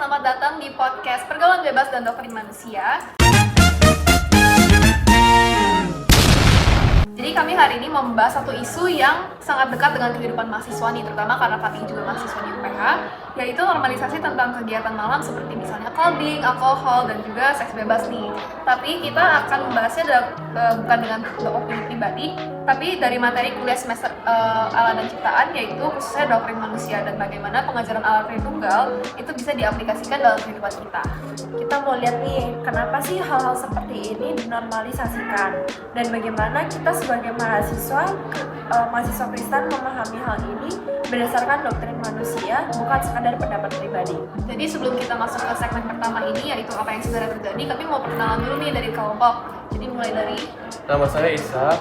selamat datang di podcast Pergaulan Bebas dan Doktrin Manusia. Jadi kami hari ini membahas satu isu yang sangat dekat dengan kehidupan mahasiswa nih, terutama karena kami juga mahasiswa di UPH, yaitu normalisasi tentang kegiatan malam seperti misalnya clubbing, alkohol, dan juga seks bebas nih. Tapi kita akan membahasnya bukan dengan opini pribadi, tapi dari materi kuliah semester alat dan ciptaan, yaitu khususnya doktrin manusia dan bagaimana pengajaran alat Tritunggal itu bisa diaplikasikan dalam kehidupan kita. Kita mau lihat nih, kenapa sih hal-hal seperti ini dinormalisasikan dan bagaimana kita sebagai mahasiswa Kristen memahami hal ini berdasarkan doktrin manusia, bukan sekadar pendapat pribadi. Jadi sebelum kita masuk ke segmen pertama ini, yaitu apa yang sebenarnya terjadi, kami mau perkenalan dulu nih dari kelompok. Jadi mulai dari nama saya Isa,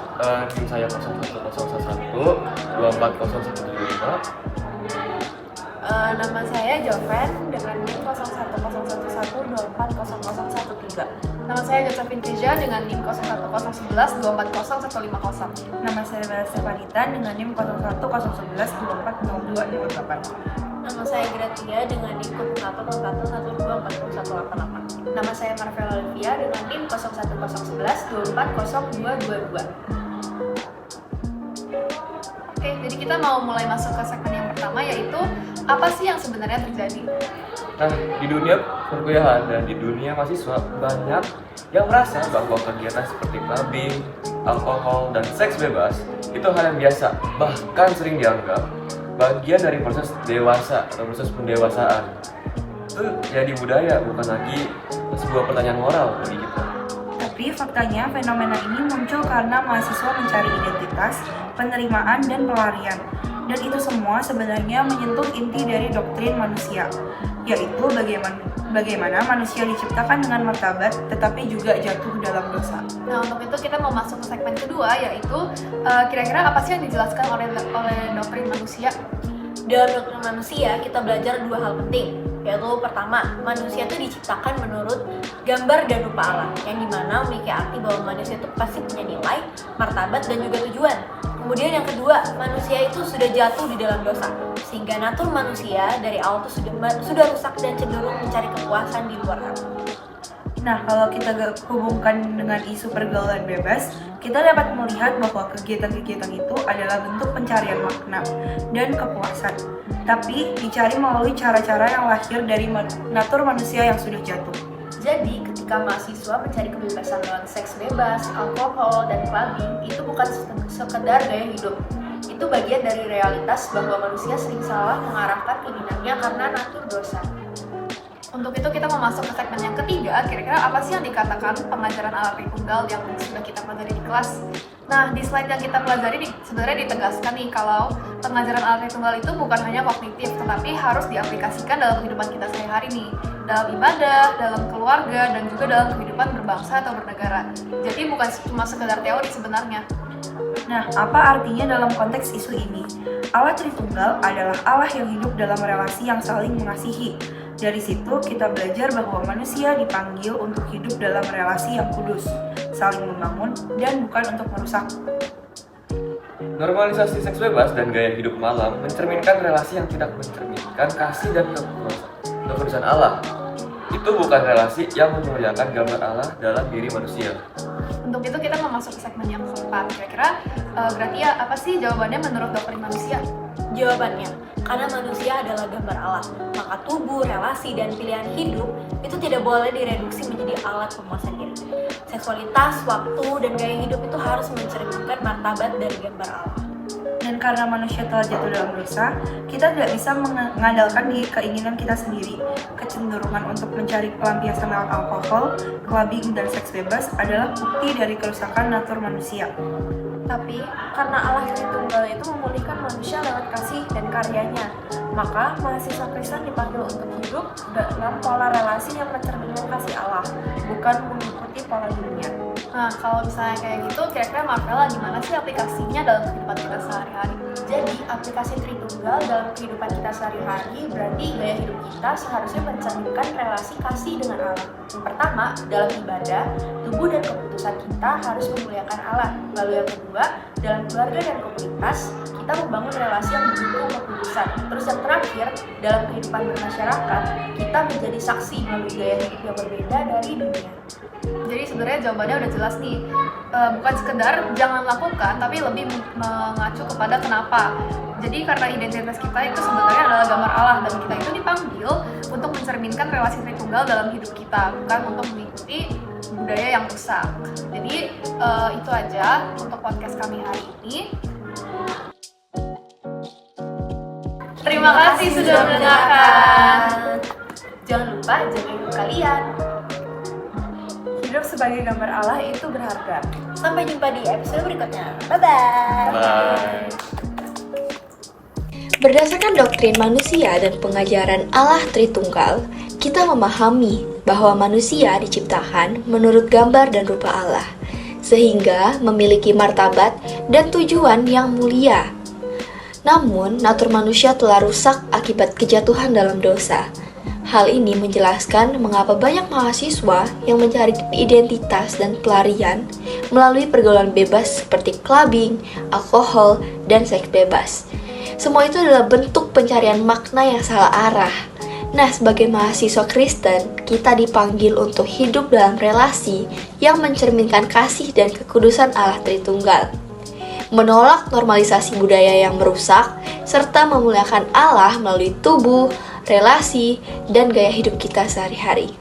NIM saya 01011 24015. Nama saya Joven dengan NIM 01011 nama saya Josephine Tija dengan NIM 01011 240 150. Nama saya Bella Stefanita dengan NIM 01011 240258. Nama saya Gratia dengan NIM 01011 Nama saya Marvella Olivia dengan NIM 01011 240222. Oke, jadi kita mau mulai masuk ke segmen yang pertama, yaitu apa sih yang sebenarnya terjadi? Nah, di dunia perkuliahan dan di dunia mahasiswa banyak yang merasa bahwa kegiatan seperti clubbing, alkohol, dan seks bebas itu hal yang biasa, bahkan sering dianggap bagian dari proses dewasa atau proses pendewasaan. Itu jadi budaya, bukan lagi sebuah pertanyaan moral bagi kita. Tapi faktanya fenomena ini muncul karena mahasiswa mencari identitas, penerimaan, dan pelarian. Dan itu semua sebenarnya menyentuh inti dari doktrin manusia, yaitu bagaimana manusia diciptakan dengan martabat tetapi juga jatuh dalam dosa. Nah, untuk itu kita mau masuk ke segmen kedua, yaitu kira-kira apa sih yang dijelaskan oleh doktrin manusia? Dalam doktrin manusia, kita belajar dua hal penting, yaitu pertama, manusia itu diciptakan menurut gambar dan rupa Allah, yang dimana memiliki arti bahwa manusia itu pasti punya nilai, martabat, dan juga tujuan. Kemudian yang kedua, manusia itu sudah jatuh di dalam dosa, sehingga natur manusia dari awal itu sudah rusak dan cenderung mencari kepuasan di luar Allah. Nah, kalau kita hubungkan dengan isu pergaulan bebas, kita dapat melihat bahwa kegiatan-kegiatan itu adalah bentuk pencarian makna dan kepuasan, tapi dicari melalui cara-cara yang lahir dari natur manusia yang sudah jatuh. Jadi, ketika mahasiswa mencari kebebasan lewat seks bebas, alkohol, dan clubbing, itu bukan sekedar gaya hidup. Itu bagian dari realitas bahwa manusia sering salah mengarahkan keinginannya karena natur dosa. Untuk itu kita mau masuk ke segmen yang ketiga, kira-kira apa sih yang dikatakan pengajaran alat Tritunggal yang sudah kita pelajari di kelas? Nah, di slide yang kita pelajari sebenarnya ditegaskan nih kalau pengajaran alat Tritunggal itu bukan hanya kognitif, tetapi harus diaplikasikan dalam kehidupan kita sehari-hari nih, dalam ibadah, dalam keluarga, dan juga dalam kehidupan berbangsa atau bernegara. Jadi bukan cuma sekedar teori sebenarnya. Nah, apa artinya dalam konteks isu ini? Allah Tritunggal adalah Allah yang hidup dalam relasi yang saling mengasihi. Dari situ kita belajar bahwa manusia dipanggil untuk hidup dalam relasi yang kudus, saling membangun, dan bukan untuk merusak. Normalisasi seks bebas dan gaya hidup malam mencerminkan relasi yang tidak mencerminkan kasih dan kekudusan Allah. Itu bukan relasi yang memuliakan gambar Allah dalam diri manusia. Untuk itu kita mau masuk ke segmen yang keempat. Kira-kira Gratia, apa sih jawabannya menurut doktrin manusia? Jawabannya, karena manusia adalah gambar Allah, maka tubuh, relasi, dan pilihan hidup itu tidak boleh direduksi menjadi alat pemuasan diri. Seksualitas, waktu, dan gaya hidup itu harus mencerminkan martabat dari gambar Allah. Dan karena manusia telah jatuh dalam dosa, kita tidak bisa mengandalkan keinginan kita sendiri. Kecenderungan untuk mencari pelampiasan lewat alkohol, clubbing, dan seks bebas adalah bukti dari kerusakan natur manusia. Tapi, karena Allah Tritunggal itu memulihkan manusia lewat kasih dan karyanya, maka mahasiswa Kristen dipanggil untuk hidup dalam pola relasi yang mencerminkan kasih Allah, bukan mengikuti pola dunia. Nah, kalau misalnya kayak gitu, kira-kira Marvella gimana sih aplikasinya dalam kehidupan kita sehari-hari? Jadi, aplikasi Tritunggal dalam kehidupan kita sehari-hari berarti gaya hidup kita seharusnya mencerminkan relasi kasih dengan Allah. Yang pertama, dalam ibadah, tubuh dan keputusan kita harus memuliakan Allah. Lalu yang kedua, dalam keluarga dan komunitas, kita membangun relasi yang mendukung kekudusan. Terus yang terakhir, dalam kehidupan bermasyarakat, kita menjadi saksi melalui gaya hidup yang berbeda dari dunia. Jadi sebenarnya jawabannya udah jelas nih, bukan sekedar jangan lakukan, tapi lebih mengacu kepada kenapa. Jadi karena identitas kita itu sebenarnya adalah gambar Allah, dan kita itu dipanggil untuk mencerminkan relasi Tritunggal dalam hidup kita, bukan untuk mengikuti budaya yang rusak. Jadi itu aja untuk podcast kami hari ini. Terima kasih sudah mendengarkan. Jangan lupa jaga hidup kalian. Hidup sebagai gambar Allah itu berharga. Sampai jumpa di episode berikutnya. Bye-bye. Bye. Berdasarkan doktrin manusia dan pengajaran Allah Tritunggal, kita memahami bahwa manusia diciptakan menurut gambar dan rupa Allah, sehingga memiliki martabat dan tujuan yang mulia. Namun, natur manusia telah rusak akibat kejatuhan dalam dosa. Hal ini menjelaskan mengapa banyak mahasiswa yang mencari identitas dan pelarian melalui pergaulan bebas seperti clubbing, alkohol, dan seks bebas. Semua itu adalah bentuk pencarian makna yang salah arah. Nah, sebagai mahasiswa Kristen, kita dipanggil untuk hidup dalam relasi yang mencerminkan kasih dan kekudusan Allah Tritunggal. Menolak normalisasi budaya yang merusak, serta memuliakan Allah melalui tubuh, relasi, dan gaya hidup kita sehari-hari.